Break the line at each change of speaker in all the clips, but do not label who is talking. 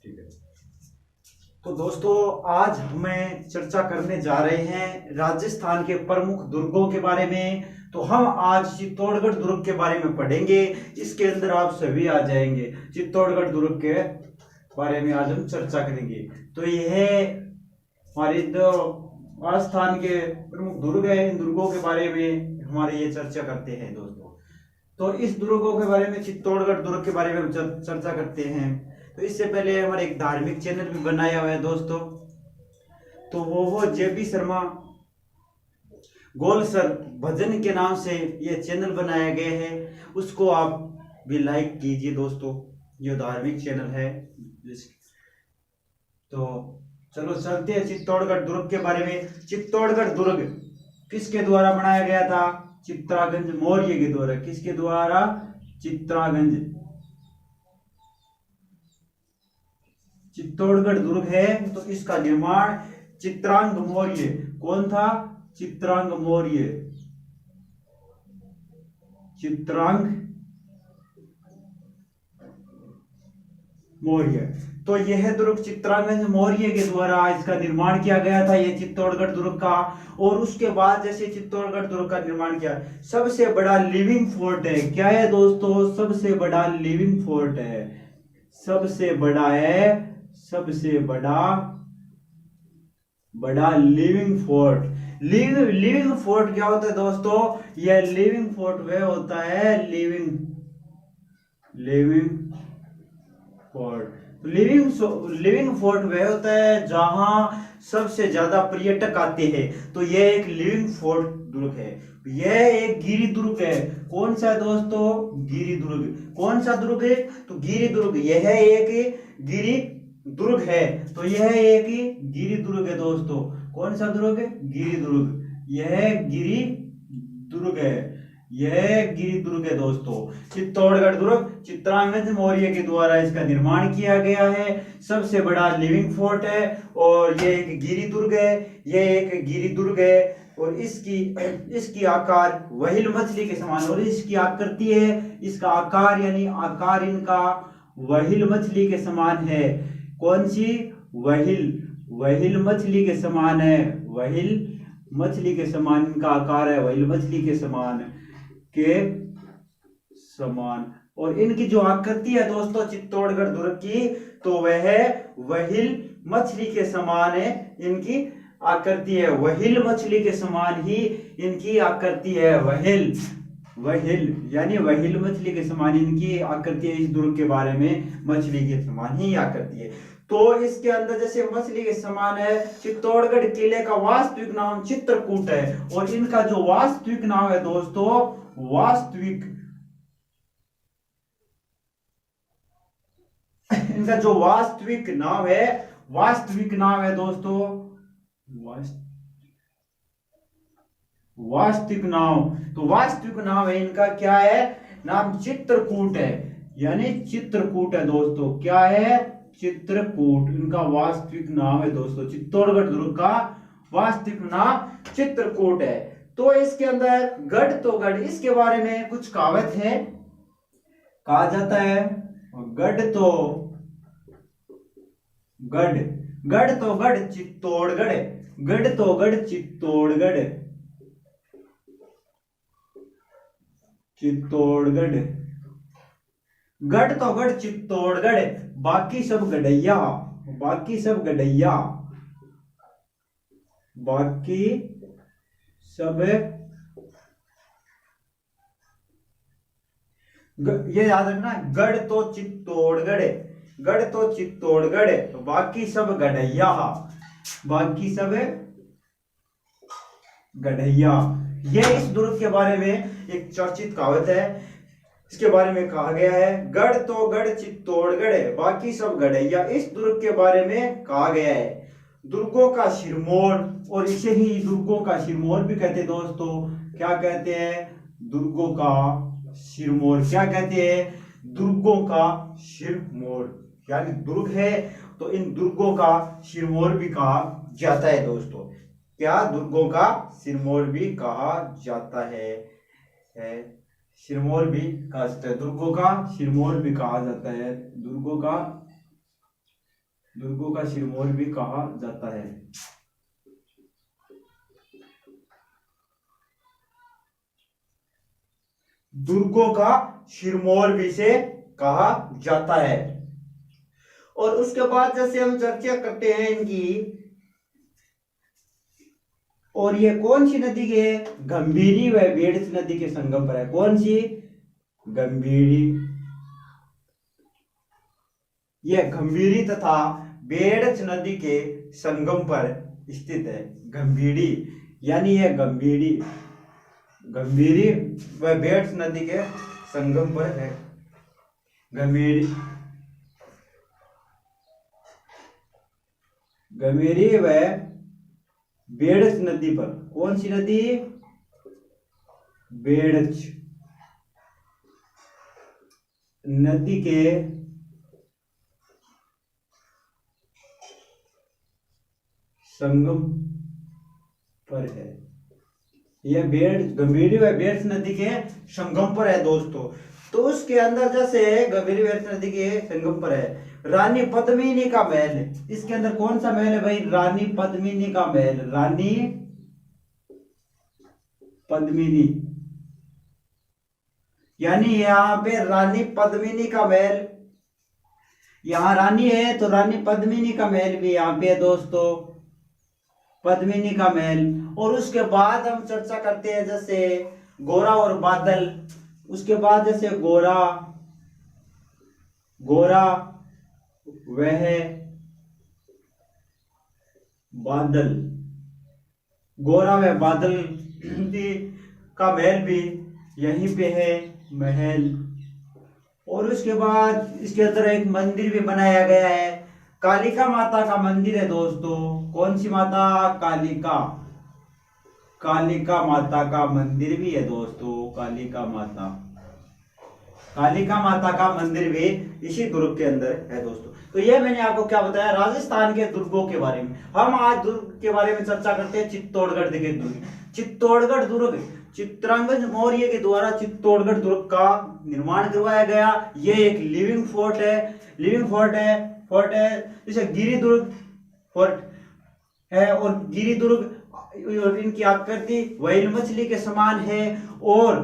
ठीक है। तो दोस्तों, आज हमें चर्चा करने जा रहे हैं राजस्थान के प्रमुख दुर्गों के बारे में। तो हम आज चित्तौड़गढ़ दुर्ग के बारे में पढ़ेंगे। इसके अंदर आप सभी आ जाएंगे। चित्तौड़गढ़ दुर्ग के बारे में आज हम चर्चा करेंगे। तो यह हमारे जो राजस्थान के प्रमुख दुर्ग है, इन दुर्गों के बारे में हमारे ये चर्चा करते हैं दोस्तों। तो इस दुर्गों के बारे में, चित्तौड़गढ़ दुर्ग के बारे में हम चर्चा करते हैं। तो इससे पहले हमारे एक धार्मिक चैनल भी बनाया हुआ है दोस्तों, तो वो जेबी शर्मा गोलसर भजन के नाम से ये चैनल बनाया गया है। उसको आप भी लाइक कीजिए दोस्तों, ये धार्मिक चैनल है। तो चलो चलते हैं चित्तौड़गढ़ दुर्ग के बारे में। चित्तौड़गढ़ दुर्ग किसके द्वारा बनाया गया था? चित्रागंज मौर्य के द्वारा। किसके द्वारा? चित्रागंज। चित्तौड़गढ़ दुर्ग है तो इसका निर्माण चित्रांग मौर्य। कौन था? चित्रांग मौर्य। चित्रांग मौर्य। तो यह दुर्ग चित्रांगज मौर्य के द्वारा इसका निर्माण किया गया था, यह चित्तौड़गढ़ दुर्ग का। और उसके बाद जैसे चित्तौड़गढ़ दुर्ग का निर्माण किया, सबसे बड़ा लिविंग फोर्ट है। क्या है दोस्तों? सबसे बड़ा लिविंग फोर्ट है। सबसे बड़ा है, सबसे बड़ा लिविंग फोर्ट। लिविंग फोर्ट क्या होता है दोस्तों? यह लिविंग फोर्ट वह होता है, लिविंग फोर्ट। लिविंग फोर्ट वह होता है जहां सबसे ज्यादा पर्यटक आते हैं। तो यह एक लिविंग फोर्ट दुर्ग है। यह एक गिरी दुर्ग है। कौन सा दोस्तों? गिरी दुर्ग। कौन सा दुर्ग है? तो गिरी दुर्ग। यह एक गिरी दुर्ग है। तो यह एक गिरी दुर्ग है दोस्तों। कौन सा दुर्ग? गिरी दुर्ग। यह गिरी दुर्ग है। यह गिरी दुर्ग है दोस्तों। चित्तौड़गढ़ दुर्ग चित्रांगज मौर्य के द्वारा इसका निर्माण किया गया है। सबसे बड़ा लिविंग फोर्ट है और यह एक गिरी दुर्ग है। यह एक गिरी दुर्ग है और इसकी आकार व्हेल मछली के समान, और इसकी आकृति है, इसका आकार यानी आकार इनका व्हेल मछली के समान है। कौन सी? व्हेल मछली के समान है। व्हेल मछली के समान इनका आकार है, व्हेल मछली के समान और इनकी जो आकृति है दोस्तों चित्तौड़गढ़ दुर्ग की, तो वह व्हेल मछली के समान है। इनकी आकृति है व्हेल मछली के समान ही इनकी आकृति है। व्हेल यानी व्हेल मछली के समान इनकी आकृति है। इस दुर्ग के बारे में मछली के समान ही आकृति है। तो इसके अंदर जैसे मछली के समान है, चित्तौड़गढ़ किले का वास्तविक नाम चित्रकूट है। और इनका जो वास्तविक नाम है दोस्तों, इनका जो वास्तविक नाम है दोस्तों, वास्तविक नाम है इनका क्या है? नाम चित्रकूट है, यानी चित्रकूट है दोस्तों। क्या है? चित्रकूट इनका वास्तविक नाम है दोस्तों। चित्तौड़गढ़ दुर्ग का वास्तविक नाम चित्रकूट है। तो इसके अंदर गढ़ तो गढ़, इसके बारे में कुछ कहावत है। कहा जाता है गढ़ तो गढ़ चित्तौड़गढ़। गढ़ तो गढ़ चित्तौड़गढ़। गढ़ तो गढ़ चित्तौड़गढ़, बाकी सब गढ़ैया। ये याद रखना, गढ़ तो चित्तौड़गढ़, तो बाकी सब गढ़ैया। ये इस दुर्ग के बारे में एक चर्चित कहावत है। इसके बारे में कहा गया है गढ़ तो गढ़ चित्तौड़गढ़, बाकी सब गढ़ैया। इस दुर्ग के बारे में कहा गया है दुर्गों का सिरमौर, और इसे ही दुर्गों का सिरमौर भी कहते हैं दोस्तों। क्या कहते हैं? दुर्गों का सिरमौर। क्या कहते हैं? दुर्गों का सिरमौर, यानी दुर्ग है तो इन दुर्गों का सिरमौर भी कहा जाता है दोस्तों। क्या? दुर्गों का सिरमौर भी कहा जाता है। सिरमौर भी कहा जाता है, दुर्गों का सिरमौर भी कहा जाता है। दुर्गों का दुर्गों का सिरमौर भी कहा जाता है। दुर्गों का सिरमौर भी से कहा जाता है। और उसके बाद जैसे हम चर्चा करते हैं इनकी, और ये कौन सी नदी के, गंभीरी व बेड़स नदी के संगम पर है। कौन सी? गंभीरी। यह गंभीरी तथा बेड़स नदी के संगम पर स्थित है। गंभीरी यानी यह गंभीरी, गंभीरी व बेड़स नदी के संगम पर है। गंभीरी, गंभीरी व बेड़स नदी पर। कौन सी नदी? बेड़स नदी के संगम पर है। यह गंभीरी व बेड़स नदी के संगम पर है दोस्तों। तो उसके अंदर जैसे गंभीरी बेड़स नदी के संगम पर है रानी पद्मिनी का महल। इसके अंदर कौन सा महल है भाई? रानी पद्मिनी का महल। रानी पद्मिनी, यानी यहाँ पे रानी पद्मिनी का महल, यहाँ रानी है तो रानी पद्मिनी का महल भी यहाँ पे है दोस्तों, पद्मिनी का महल। और उसके बाद हम चर्चा करते हैं जैसे गोरा और बादल। उसके बाद जैसे गोरा, गोरा वह बादल, गोरा व बादल का महल भी यहीं पे है महल। और उसके बाद इसके अंदर एक मंदिर भी बनाया गया है, कालिका माता का मंदिर है दोस्तों। कौन सी माता? कालिका, कालिका माता का मंदिर भी है दोस्तों। कालिका माता, कालिका माता का मंदिर भी इसी दुर्ग के अंदर है दोस्तों। तो ये मैंने आपको क्या बताया राजस्थान के दुर्गों के बारे में। हम आज दुर्ग के बारे में चर्चा करते हैं, चित्तौड़गढ़ के दुर्ग। चित्तौड़गढ़ दुर्ग चित्रांगद मौर्य के द्वारा चित्तौड़गढ़ दुर्ग का निर्माण करवाया गया। ये एक लिविंग फोर्ट है, लिविंग फोर्ट है जैसे गिरी दुर्ग फोर्ट है। और गिरी दुर्ग और इनकी आकृति व्हेल मछली के समान है। और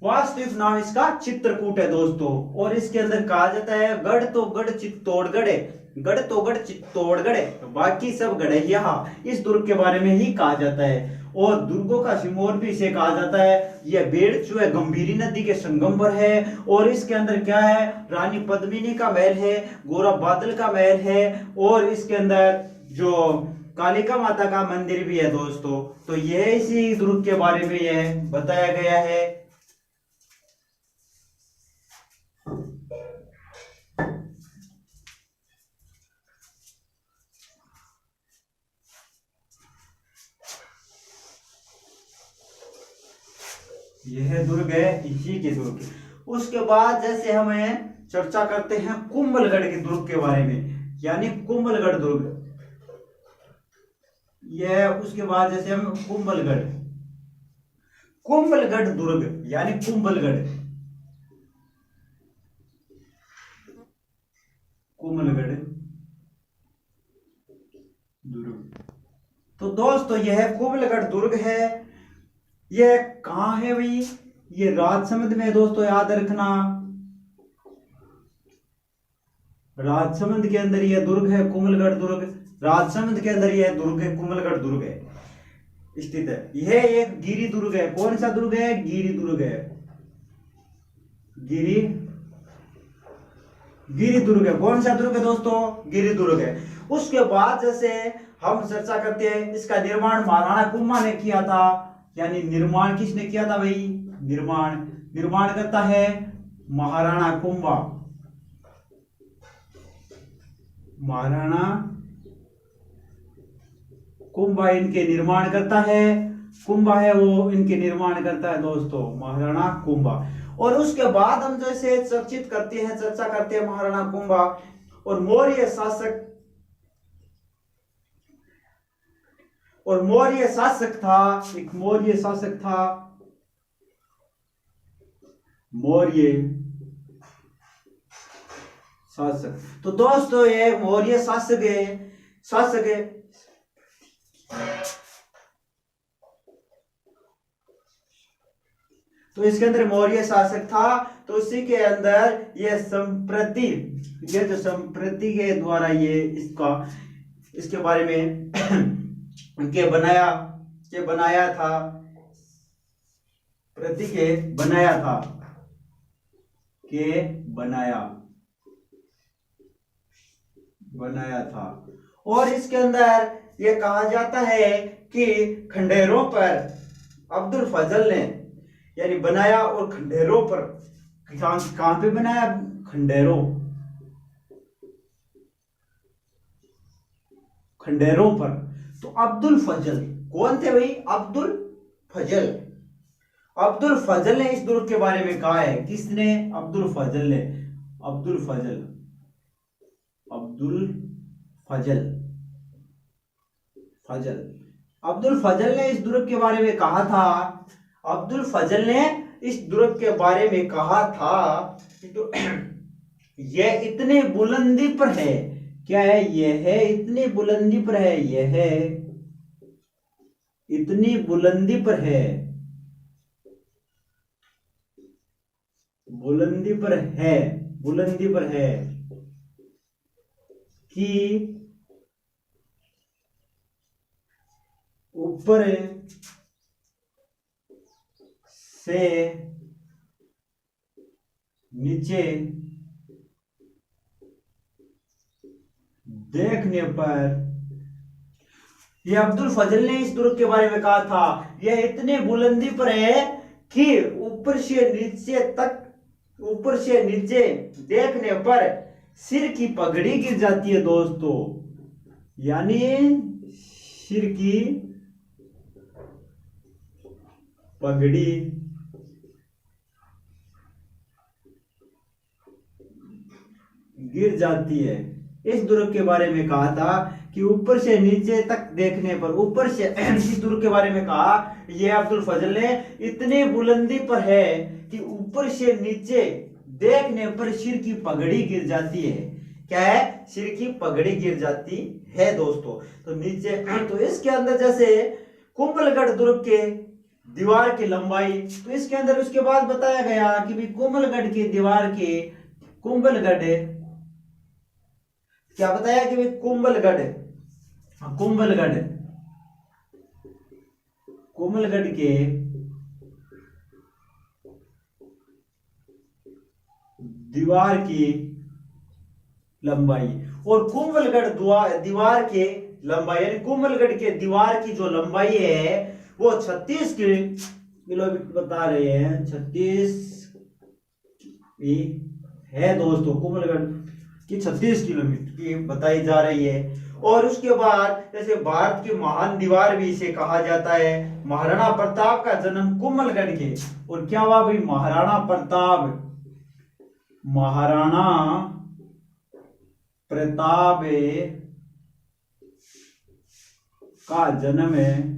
वास्तविक नाम इसका चित्रकूट है दोस्तों। और इसके अंदर कहा जाता है गढ़ तो गढ़ चित्तौड़गढ़ है, गढ़ तो गढ़ चित्तौड़गढ़ है, बाकी सब गढ़ है। यहाँ इस दुर्ग के बारे में ही कहा जाता है। और दुर्गों का सिरमौर भी इसे कहा जाता है। यह बेड़ जो है गंभीरी नदी के संगम पर है। और इसके अंदर क्या है? रानी पद्मिनी का महल है, गोरा बादल का महल है, और इसके अंदर जो कालिका माता का मंदिर भी है दोस्तों। तो यह इसी दुर्ग के बारे में यह बताया गया है। यह दुर्ग है इसी के दुर्ग। उसके बाद जैसे हमें चर्चा करते हैं कुंभलगढ़ के दुर्ग के बारे में, यानी कुंभलगढ़ दुर्ग। यह उसके बाद जैसे हम कुंभलगढ़, कुंभलगढ़ दुर्ग यानी कुंभलगढ़, कुंभलगढ़ दुर्ग। तो दोस्तों यह कुंभलगढ़ दुर्ग है। यह कहाँ है भाई? ये राजसमंद में दोस्तों, याद रखना। राजसमंद के अंदर यह दुर्ग है कुंभलगढ़ दुर्ग। राजसमंद के अंदर यह दुर्ग है कुंभलगढ़ दुर्ग है स्थित है। यह एक गिरी दुर्ग है। कौन सा दुर्ग है? गिरी दुर्ग है। गिरी, गिरी दुर्ग है। कौन सा दुर्ग है दोस्तों? गिरी दुर्ग है। उसके बाद जैसे हम चर्चा करते हैं इसका निर्माण महाराणा कुंभा ने किया था। यानी निर्माण किसने किया था भाई? निर्माण करता है महाराणा कुंभा। महाराणा कुंभा इनके निर्माण करता है। कुंभा है वो इनके निर्माण करता है दोस्तों, महाराणा कुंभा। और उसके बाद हम जैसे चर्चा करते हैं महाराणा कुंभा। और मौर्य शासक, और मौर्य शासक था, एक मौर्य शासक था, मौर्य शासक। तो दोस्तों ये मौर्य शासक है, शासक है। तो इसके अंदर मौर्य शासक था। तो उसी के अंदर ये संप्रति, ये जो संप्रति के द्वारा ये इसका, इसके बारे में के बनाया था, प्रति के बनाया था, के बनाया था। और इसके अंदर ये कहा जाता है कि खंडेरों पर अब्दुल फजल ने यानी बनाया, और खंडेरों पर कहां पे बनाया? खंडेरों पर। तो अब्दुल फजल कौन थे भाई? अब्दुल फजल ने इस दुर्ग के बारे में कहा है। किसने? अब्दुल फजल ने। अब्दुल फजल ने इस दुर्ग के बारे में कहा था। अब्दुल फजल ने इस दुर्ग के बारे में कहा था तो यह इतने बुलंदी पर है। क्या है? यह है इतनी बुलंदी पर है। यह इतनी बुलंदी पर है, बुलंदी पर है कि ऊपर से नीचे देखने पर, यह अब्दुल फजल ने इस दुर्ग के बारे में कहा था, यह इतने बुलंदी पर है कि ऊपर से नीचे देखने पर सिर की पगड़ी गिर जाती है दोस्तों। यानी सिर की पगड़ी गिर जाती है। इस दुर्ग के बारे में कहा था कि ऊपर से नीचे तक देखने पर, ऊपर से इस दुर्ग के बारे में कहा, यह अब्दुल फजल ने इतने बुलंदी पर है कि ऊपर से नीचे देखने पर सिर की पगड़ी गिर जाती है। क्या है? सिर की पगड़ी गिर जाती है दोस्तों। तो नीचे, तो इसके अंदर जैसे कुंभलगढ़ दुर्ग के दीवार की लंबाई, तो इसके अंदर उसके बाद बताया गया कि भी कुंभलगढ़ की दीवार की, क्या बताया कि कुंभलगढ़ के दीवार की लंबाई, और कुंभलगढ़ दीवार के लंबाई, यानी कुंभलगढ़ के दीवार की जो लंबाई है वो 36 किलोमीटर बता रहे हैं। 36 है दोस्तों, कुंभलगढ़ की 36 किलोमीटर की बताई जा रही है। और उसके बाद जैसे भारत की महान दीवार भी इसे कहा जाता है। महाराणा प्रताप का जन्म कुंभलगढ़ के, और क्या हुआ भाई? महाराणा प्रताप का जन्म है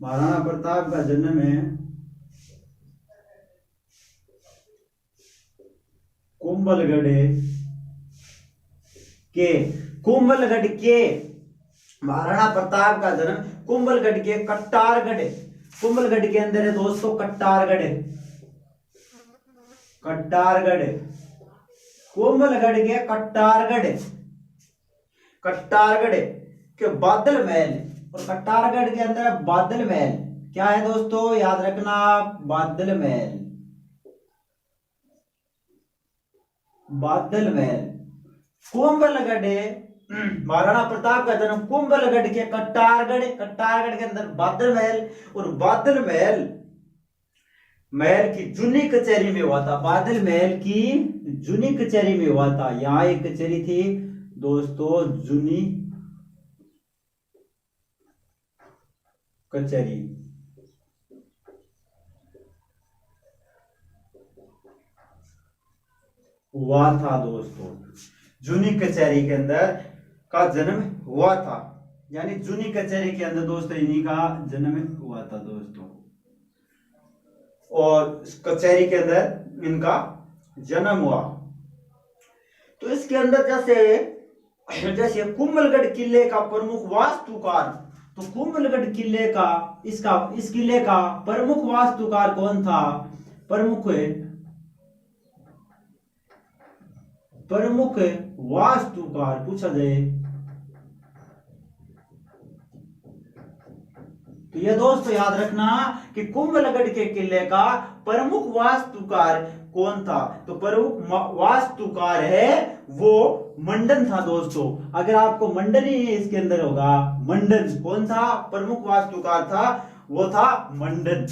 महाराणा प्रताप का जन्म है कुंभलगढ़ के महाराणा प्रताप का जन्म कुंभलगढ़ के कट्टारगढ़, कुंभलगढ़ के अंदर है दोस्तों कट्टारगढ़, कुंभलगढ़ के कट्टारगढ़ के बादल महल, और कट्टारगढ़ के अंदर बादल महल। क्या है दोस्तों? याद रखना, बादल महल। कुंभलगढ़, महाराणा प्रताप का जन्म कुंभलगढ़ के कट्टारगढ़ के अंदर बादल महल, और बादल महल की जूनी कचहरी में हुआ था। बादल महल की जूनी कचहरी में हुआ था। यहाँ एक कचहरी थी दोस्तों, जूनी कचहरी। हुआ था दोस्तों, जूनी कचहरी के अंदर का जन्म हुआ था, यानी जूनी कचहरी के अंदर दोस्तों इन्हीं का जन्म हुआ था दोस्तों। और कचहरी के अंदर इनका जन्म हुआ। तो इसके अंदर जैसे कुंभलगढ़ किले का प्रमुख वास्तुकार, तो कुंभलगढ़ किले का इस किले का प्रमुख वास्तुकार कौन था? प्रमुख वास्तुकार पूछा जाए तो ये दोस्तों याद रखना कि कुंभलगढ़ के किले का प्रमुख वास्तुकार कौन था? तो प्रमुख वास्तुकार है वो मंडन था दोस्तों। अगर आपको मंडन ही इसके अंदर होगा, मंडन कौन था? प्रमुख वास्तुकार था, वो था मंडन,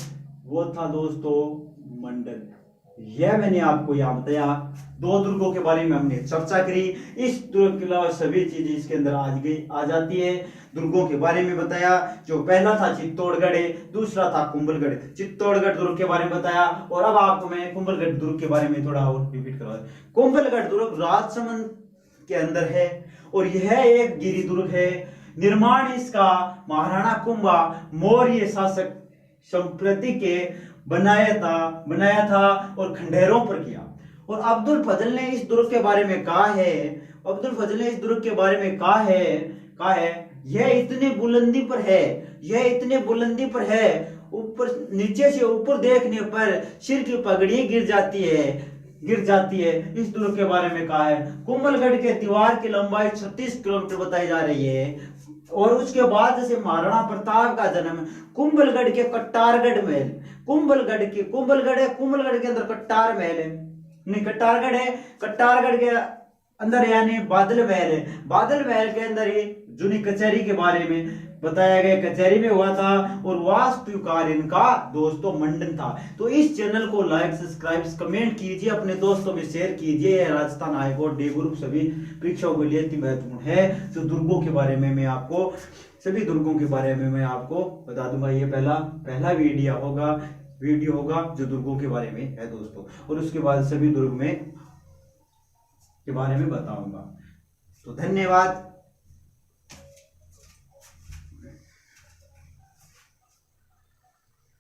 वो था दोस्तों मंडन। यह मैंने आपको यहाँ बताया। दो दुर्गों के बारे में हमने चर्चा करी। इस दुर्ग के अलावा सभी चीजें इसके अंदर आ जाती है। दुर्गों के बारे में बताया, जो पहला था चित्तौड़गढ़, दूसरा था कुंभलगढ़। चित्तौड़गढ़ दुर्ग के बारे में बताया और अब आपको मैं कुंभलगढ़ दुर्ग के बारे में थोड़ा और रिपीट करा। कुंभलगढ़ दुर्ग राजसमंद के अंदर है और यह एक गिरी दुर्ग है। निर्माण इसका महाराणा कुंभा मौर्य शासक संप्रति के बनाया था और खंडेरों पर किया। और अब्दुल फजल ने इस दुर्ग के बारे में कहा है, यह इतने बुलंदी पर है, ऊपर नीचे से ऊपर देखने पर सिर की पगड़ी गिर जाती है। इस दुर्ग के बारे में कहा है। कुंभलगढ़ के दीवार की लंबाई 36 किलोमीटर बताई जा रही है। और उसके बाद जैसे महाराणा प्रताप का जन्म कुंभलगढ़ के कट्टारगढ़ महल, कुंभलगढ़ के अंदर कट्टार महल है, नहीं कट्टारगढ़ है, कट्टारगढ़ के अंदर यानी बादल महल के अंदर ही जूनी कचहरी के बारे में बताया गया, कचहरी में हुआ था। और वास्तुकार इनका दोस्तों मंडन था। तो इस चैनल को लाइक, सब्सक्राइब, कमेंट कीजिए, अपने दोस्तों में शेयर कीजिए। राजस्थान हाईकोर्ट डी ग्रुप सभी परीक्षाओं के लिए अति महत्वपूर्ण है। तो दुर्गों के बारे में मैं आपको सभी दुर्गों के बारे में मैं आपको बता दूंगा। ये पहला वीडियो होगा जो दुर्गों के बारे में है दोस्तों, और उसके बाद सभी दुर्ग में के बारे में बताऊंगा। तो धन्यवाद।